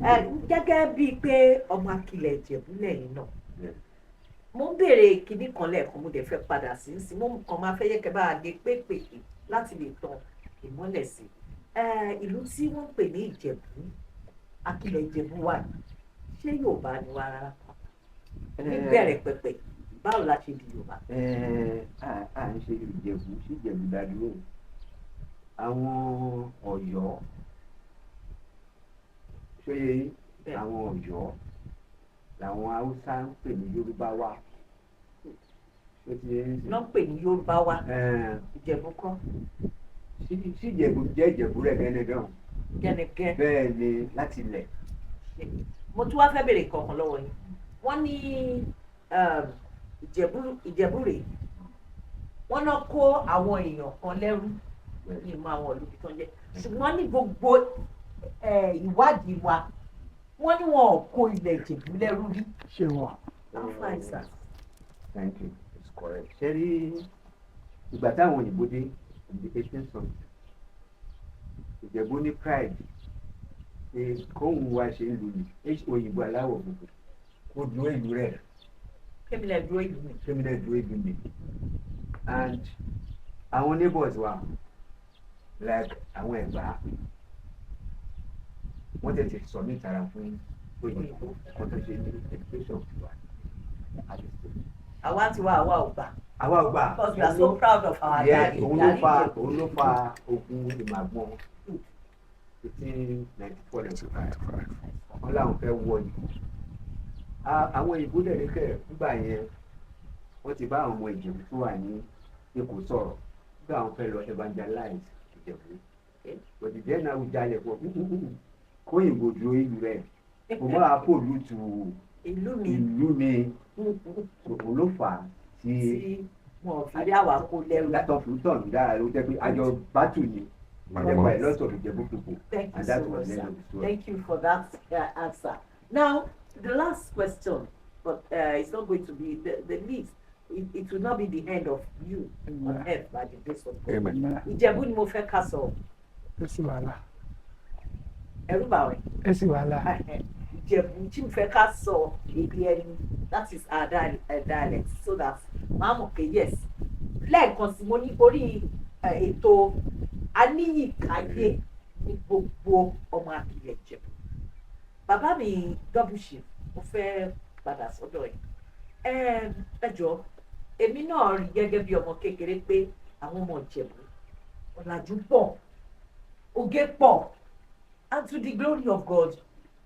Gẹ́gẹ́ bíi pé ọmọ Akile Ijebu lẹ́yìn náà mo ń béèrè kinní kan lẹ́ẹ̀kan mo dẹ̀ fẹ́ padà sí mo kàn máa fẹ́ yẹ kẹ́ bá a gé pépèpé láti lè tan ìmọ́lẹ̀ sí ìlú tí wọ́n ń pè ní Ìjẹ̀bú Akile Ijebu wà ṣé Yorùbá ni wá rárá ní bẹ̀rẹ̀ pẹ̀pẹ̀ báwo la ṣe di Yorùbá. À ń ṣe Ìjẹ̀bú sí Ìjẹ̀bú dádúró àwọn Ọ̀yọ́ ṣóyè àwọn Ọ̀yọ́ làwọn Haúsá ń pè ní Yorùbá wá. ló ń pè ní Yorùbá wá Ìjẹ̀bú kọ́. sí Ìjẹ̀bú jẹ́ Ìjẹ̀bú rẹ̀ gẹ́gẹ́ gẹ́gẹ́ bẹ́ẹ̀ ni láti ilẹ̀. mo tún wá fẹ́ béèrè kankan lọ́wọ́ yín wọ́n ní Ìjẹ̀bú rèé wọ́n náà kó àwọn èèyàn kan lẹ́rú ní ìmọ̀ àwọn olùbí tó ń jẹ́ ṣùgbọ́n ní gbogbo ìwádìí wa wọ́n ní wọn ò kó ilẹ̀ Ìjẹ̀bú lẹ́rú rí. ṣé wọ́n. Thank you, it's correct. ṣe rí ìgbà táwọn òyìnbó dé in the 18th century Ìjẹ̀bú ní pride pé kóhùn wa ṣe ń lù ní òyìnbó aláwọ̀ gbogbo kó dúró ìlú rẹ̀. kémìlẹ̀ dúró ìlú mi. And àwọn neighbors wa like àwọn Ẹ̀gbá wọ́n tètè sọ ní ìtara fún òyìnbó kan tó ṣe ní education tiwa àti state. àwa ò gbà. Because we are so proud of our daddy. òun ló fa ogun ìmàgbọ́n 1894 wọ́n láwọn fẹ́ wọ ìlú. àwọn ìbò dẹ̀rẹ́kẹ̀ nígbà yẹn wọ́n ti bá àwọn ọmọ Ìjẹ̀bú tó wà ní Èkó sọ̀rọ̀ nígbà àwọn fẹ́ lọ evangelize Ìjẹ̀bú. òdìjẹ́ náà jalè pọ̀ kóyìnbó dúró ìlú rẹ̀ kò mọ́ àpòlù tù ìlú mi òun ló fà á tí wọn fi rí àwa kó lẹ́rú. látọ̀ fún tọ̀nù dára ló jẹ́ pé àjọ bátù ni ìjẹ̀bú ẹ̀ lọ́sọ̀ Ìjẹ̀bú people. Thank you so much, sir. Thank you for that answer. Now, the last question, but it's not going to be the least. It will not be the end of you on earth by the grace of God. Ìjẹ̀bú ni mo fẹ́ ká sọ. ẹ sì wàhálà. ẹ̀rù bà wẹ̀. ẹ sì wàhálà. Ìjẹ̀bú tí mo fẹ́ ká sọ èdè ẹni, that is our dialect, so that màá mọ̀ pé yes. Lẹ́ẹ̀kan sí mo ní orí ètò Aniyikaye ní gbogbo ọmọ Akile Ijebu. Bàbá mi double shift mo fẹ́ padà sọ́dọ̀ ẹ̀. Ẹ jọ̀ọ́ èmi náà rí gẹ́gẹ́ bí ọmọ kékeré pé àwọn ọmọ Ìjẹ̀bú ọ̀làjú pọ̀ oge pọ̀, and to the glory of God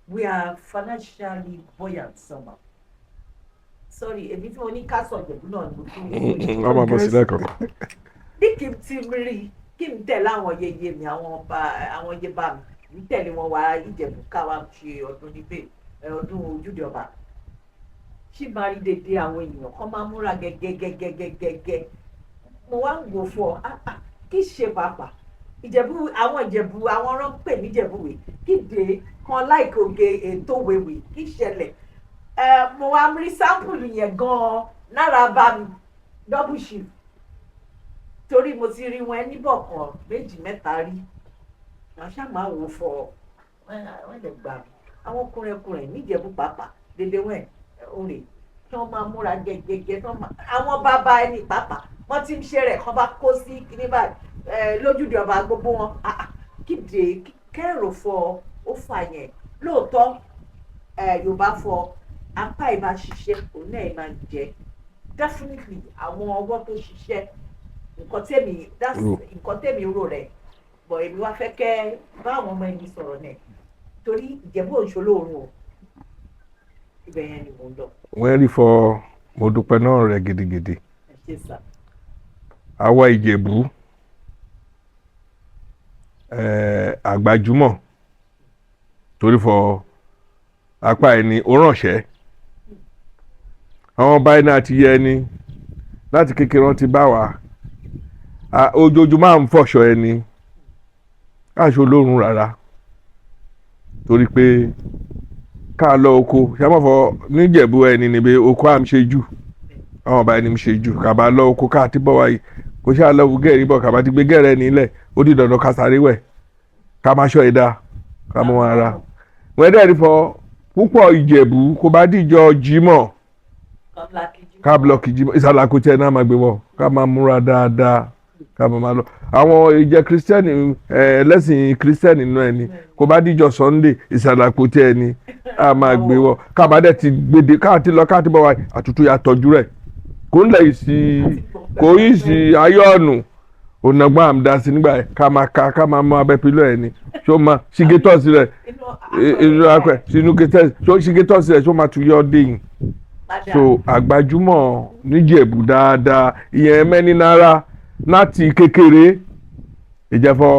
we are financially buoyant somehow. Sorry èmi tí mo ní ká sọ Ìjẹ̀bú náà ni mo tún ní. ọmọ bọ̀ sílẹ̀ kan. Bí kí n ti rí kí n tẹ̀lé àwọn yeye mi àwọn yeba mi tẹ̀lé wọn wá Ìjẹ̀bú káwa ṣe ọdún níbẹ̀ ọdún ojúde ọba. Ṣé máa rí dédé àwọn èèyàn kan máa múra gẹ́gẹ́gẹ́gẹ́gẹ́ mo wá ń gbò fún ọ kí ṣe pàápàá Ìjẹ̀bú àwọn ọ̀rọ̀ ń pè ní Ìjẹ̀búwé kíde kan láìka oge ètò wèwè kí ṣẹlẹ̀ mo wá rí sáǹpùlù yẹn gan-an náírà bá mi double shift torí mo ti rí wọn níbọ̀ kan méjì mẹ́ta rí màá ṣáà máa wò fọ wọ́n lè gbà mí àwọn kùnrin níjẹ̀bú pàápàá dédé wẹ̀ òrè tí wọ́n máa múra gẹ́gẹ́gẹ́ àwọn bàbá ẹni pàápàá wọ́n ti ń ṣe rẹ̀ kán bá kó sí kíní báyìí lójúde ọba gbogbo wọn kíde kẹrò fọ ó fà yẹn lóòótọ́ Yorùbá fọ apá ìbá ṣiṣẹ́ òun náà máa jẹ definitely àwọn ọwọ́ tó ṣiṣẹ́ nǹkan tèmi rò rẹ̀ bọ̀ èmi wá fẹ́ kẹ́ bá àwọn ọmọ ẹni sọ̀rọ̀ náà torí Ìjẹ̀bú òṣòlóorun o ibẹ̀ yẹn ni mò ń lọ. wọ́n rí fọ mo dúpẹ́ náà rẹ̀ gidigidi. ẹ ṣé sà. àwa Ìjẹ̀bú àgbájúmọ̀ torí fọ apá ẹni ó ránṣẹ́ àwọn ọba ẹni àti yẹ ẹni láti kékeré wọn ti bá wa ojoojúmọ́ à ń fọ̀ṣọ ẹni káàṣọ olórun rárá torí pé ká lọ oko ṣàmọ́fọ́ níjẹ̀bú ẹni níbi oko à ń ṣe jù àwọn ọba ẹni ń ṣe jù kàbá lọ oko ká ti bọ̀ wáyé kò ṣáà lọ wù gẹ́rì bọ̀ kàbá ti gbé gẹ́rẹ́ nílẹ̀ ó di dandan ká sáré wẹ̀ ká má ṣọ́ ẹ̀dá ká mọ́ ara wọ́n dẹ̀ rí fọ púpọ̀ Ìjẹ̀bú kó bá dìjọ Jímọ̀ ká blọọkì Jímọ̀ ìsàlàkù tẹ̀ náà máa gbé wọ̀ ká máa múra dáadáa ká máa lọ àwọn ìjẹ kírísítẹ́nì ẹlẹ́sìn kírísítẹ́nì nínú ẹni kó bá dìjọ Sunday ìsàlàkù tẹ̀ ni a máa gbé wọ̀ ká bá dẹ̀ ti gbèdé káàtì lọ káàtì bọ̀ wá àtútù yà tọ́jú rẹ̀ kò ń lẹ̀ sí kò yí sí ayọ́ọ̀nù ònàgbọ́n àmdásí nígbà yẹn ká máa mọ abẹ́ pílọ̀ ẹ̀ ni ṣó máa ṣígétọ́sì rẹ̀ inú akẹ́ sínú ṣígétọ́sì rẹ̀ ṣó máa tún yọ dé yìí so àgbájúmọ̀ níjẹ̀bú dáadáa ìyẹn mẹ́ni náírà láti kékeré ìjẹ́fọ́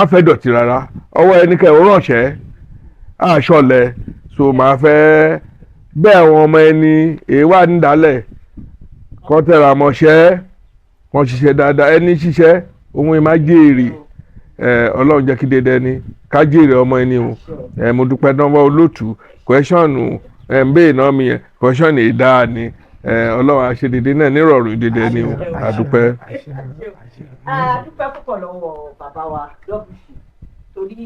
afẹ́dọ̀tì rárá ọwọ́ ẹnikẹ́ ò ránṣẹ́ àṣọlẹ̀ so máa fẹ́ bẹ́ẹ̀ àwọn ọmọ ẹni èèwà nídàálẹ̀ kọ́ tẹ̀ra mọ́ṣẹ́ wọ́n ṣiṣẹ́ dáadáa ẹni ṣiṣẹ́ ohun ẹ̀ máa jèrè ọlọ́run jẹ́ kí dédé ni ká jèrè ọmọ ẹni o mo dúpẹ́ dánwọ́ olóòtú kwẹ́sọ̀nù mbẹ́ náà mi yẹn kwẹ́sọ̀nù ìdá ni ọlọ́run àṣedédé náà nírọ̀rùn dédé ni o àdúpẹ́. àdúpẹ́ púpọ̀ lọ́wọ́ bàbá wa lọ́bùsì torí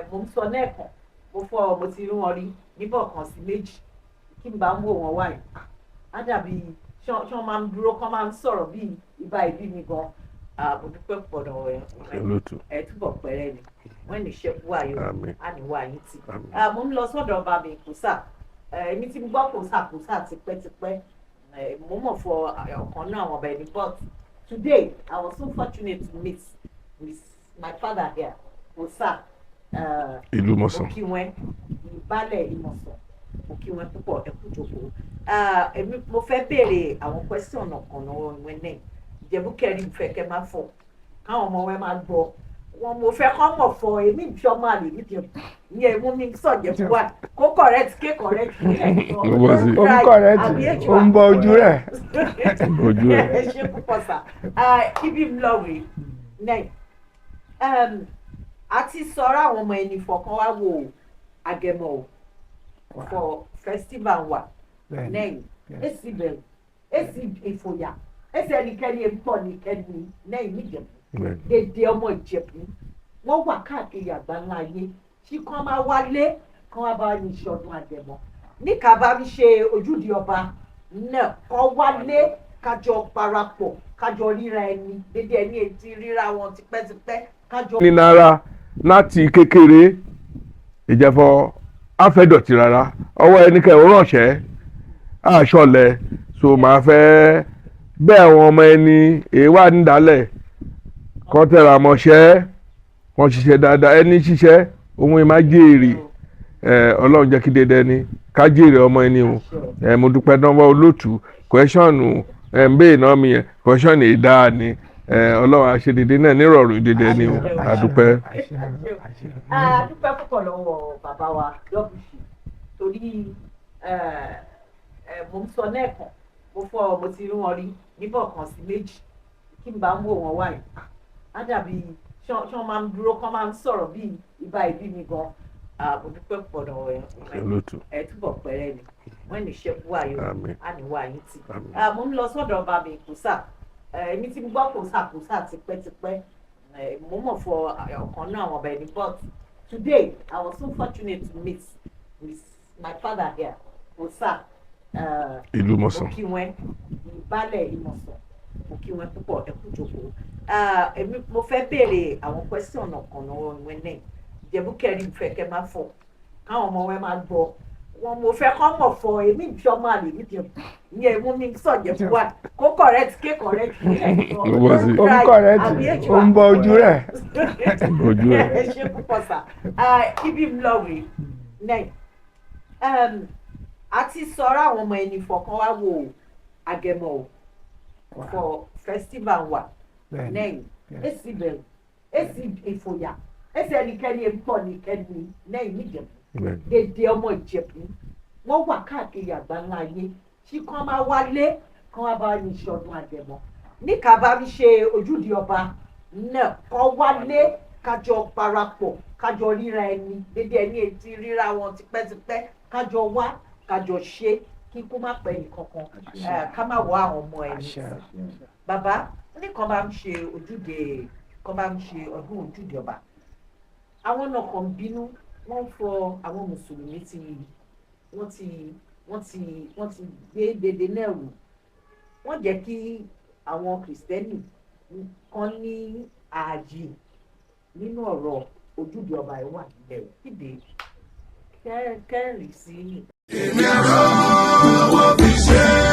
mo ń sọ lẹ́ẹ̀kan mo ti rí wọn rí níbọ̀ kan sí méjì kí n bá ń wò wọ́n wáyé á dàbí ṣé máa ń dúró kán máa ń sọ̀rọ̀ bíi ibà ìbí mi gan mo dúpẹ́ pọ̀ lọ́wọ́ ẹ̀ túbọ̀ pẹ́rẹ́ ni wọ́n ní ṣẹ́kù wáyé á ní wáyé tì mo ń lọ sọ́dọ̀ ọba mi kùsà èmi tí mo gbọ́ kùsà tipẹ́tipẹ́ mo mọ̀ fọ ọ̀kan náà àwọn ọba ẹni but today I was so fortunate to meet with my father here kùsà ìlú mọ̀sán òkìwẹ́ ìbálẹ̀ ìmọ̀sán òkìwẹ́ púpọ̀ ẹ̀kú jókòó èmi mo fẹ́ béèrè àwọn question ọ̀kan lọ́wọ́ ìwé náà Ìjẹ̀bú kẹrin fẹ́ kẹ́ máa fọ̀ káwọn ọmọ wẹ́ máa gbọ́ wọn mo fẹ́ kọ́ mọ̀ fọ èmi ìfi ọmọ àlè níjẹ̀bú ìyẹn mú mi sọ̀jẹ̀ fún wa kó correct ké correct ó ń correct ó ń bọ ojú rẹ̀ ẹ ṣe púpọ̀ sà ibi ń lọ rèé náà àti sọ̀rọ̀ àwọn ọmọ ẹni fọ̀kan wá wò Agẹmọ o for festival wa lẹ́yìn èsì bẹ̀rù èsì ìfòyà èsì ẹnikẹ́ni ẹ̀pọ̀ nìkẹ́ni lẹ́yìn níjẹ̀bú dédé ọmọ Ìjẹ̀bú wọ́n wà káàkiri àgbáńlá ayé tí kán máa wálé kán wá bá ní ìṣọdún Agẹmọ ní ká bá mi ṣe ojúde ọba náà kán wálé kájọ parapọ̀ kájọ ríra ẹni dédé ẹni etí ríra wọn tipẹ́tipẹ́ kájọ. ní náírà láti kékeré ìjẹ́fọ́ afẹ́dọ̀tì rárá ọwọ́ ẹnikẹ́ ò ránṣẹ́ àṣọlẹ̀ so máa fẹ́ bẹ́ẹ̀ àwọn ọmọ ẹni èèwà nídàálẹ̀ kọ́ tẹ̀ra mọ́ṣẹ́ wọ́n ṣiṣẹ́ dáadáa ẹni ṣiṣẹ́ ohun ẹ̀ máa jèrè ọlọ́run jẹ́ kí dédé ni ká jèrè ọmọ ẹni o mo dúpẹ́ dánwọ́ olóòtú kwẹ́sọ̀nù mbẹ́ náà mi yẹn kwẹ́sọ̀nù ìdá ni ọlọ́run àṣedédé náà nírọ̀rùn dédé ni o àdúpẹ́. àdúpẹ́ púpọ̀ lọ́wọ́ bàbá wa lọ́bùsì torí mo ń sọ lẹ́ẹ̀kan mo ti rí wọn rí níbọ̀ kan sí méjì kí n bá ń wò wọ́n wáyé á dàbí ṣé máa ń dúró kán máa ń sọ̀rọ̀ bíi ibà ìbí mi gan mo dúpẹ́ pọ̀ lọ́wọ́ ẹ̀ túbọ̀ pẹ́rẹ́ ni wọ́n ní ṣẹ́kù wáyé á ní wáyé tì mo ń lọ sọ́dọ̀ ọba mi kùsà èmi tí mo gbọ́ kùsà tipẹ́tipẹ́ mo mọ̀ fọ ọ̀kan náà àwọn ọba ẹni but today I was so fortunate to meet with my father here kùsà ìlú mọ̀sán òkìwẹ́ ìbálẹ̀ ìmọ̀sán òkìwẹ́ púpọ̀ ẹ̀kú jókòó èmi mo fẹ́ béèrè àwọn question ọ̀kan lọ́wọ́ ìwé náà Ìjẹ̀bú kẹrin fẹ́ kẹ́ máa fọ̀ káwọn ọmọ wẹ́ máa gbọ́ wọn mo fẹ́ kọ́ mọ̀ fọ èmi ìfi ọmọ àlè níjẹ̀bú ìyẹn mú mi sọ̀jẹ̀ fún wa kó correct ké correct ó ń correct ó ń bọ ojú rẹ̀ ẹ ṣe púpọ̀ sà ibi ń lọ rèé náà àti sọ̀rọ̀ àwọn ọmọ ẹni fọ̀kan wá wò Agẹmọ o for festival wa lẹ́yìn èsì bẹ̀rù èsì ìfòyà èsì ẹnikẹ́ni ẹ̀pọ̀ nìkẹ́ni lẹ́yìn níjẹ̀bú dédé ọmọ Ìjẹ̀bú wọ́n wà káàkiri àgbáńlá ayé tí kán máa wálé kán wá bá ní ìṣọdún Agẹmọ ní ká bá mi ṣe ojúde ọba náà kán wálé kájọ parapọ̀ kájọ ríra ẹni dédé ẹni etí ríra wọn tipẹ́tipẹ́ kájọ wá kájọ ṣe kí kó má pẹ́ nìkankan ká má wọ àwọn ọmọ ẹni bàbá ní kan bá ń ṣe ojúde kan bá ń ṣe ọdún ojúde ọba àwọn náà kàn bínú wọ́n fọ àwọn mùsùlùmí wọ́n ti gbé dédé náà rù wọ́n jẹ́ kí àwọn kìrìsìtẹ́nì kan ní ààyè nínú ọ̀rọ̀ ojúde ọba ẹ̀ wà nílẹ̀ ìdè kẹrin sí. èmi àrò wọ́n fi ṣe é.